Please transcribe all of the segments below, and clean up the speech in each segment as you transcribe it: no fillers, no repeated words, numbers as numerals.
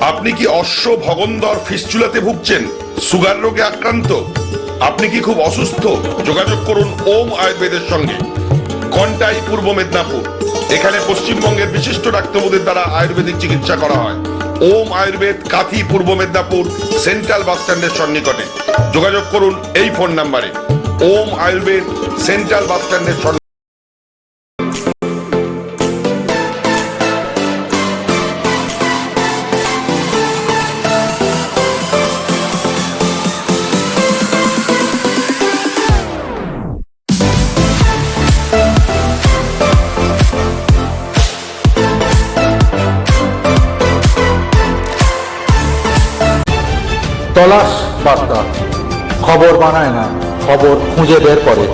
আপনি কি অশ্ব ভগন্দর ফিস্চুলাতে ভুগছেন? সুগার রোগে আক্রান্ত? আপনি কি খুব অসুস্থ? যোগাযোগ করুন ওম আয়ুর্বেদের সঙ্গে। ঘন্টাই পূর্ব মেদিনীপুর। এখানে পশ্চিমবঙ্গের বিশিষ্ট ডাক্তারবাবুদের দ্বারা আয়ুর্বেদিক চিকিৎসা করা হয়। ওম আয়ুর্বেদ, কাথি, পূর্ব মেদিনীপুর, সেন্ট্রাল বাস স্ট্যান্ডের সন্নিকটে। যোগাযোগ করুন এই ফোন নাম্বারে। ওম আয়ুর্বেদ, সেন্ট্রাল বাস স্ট্যান্ডের সন্নিকটে। তলাশ বার্তা খবর বানায় না, খবর খুঁজে বের করে।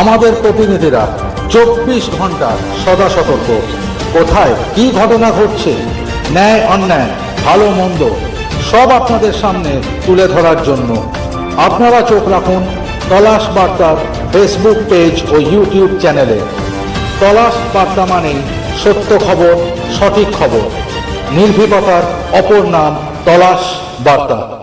আমাদের প্রতিনিধিরা 24 ঘন্টা সদা সতর্ক। কোথায় কি ঘটনা ঘটছে, ন্যায় অন্যায়, ভালো মন্দ সব আপনাদের সামনে তুলে ধরার জন্য আপনারা চোখ রাখুন তলাশ বার্তার ফেসবুক পেজ ও ইউটিউব চ্যানেলে। তলাশ বার্তা মানেই সত্য খবর, সঠিক খবর। নির্ভীকতার অপর নাম তলাশ বার্তা।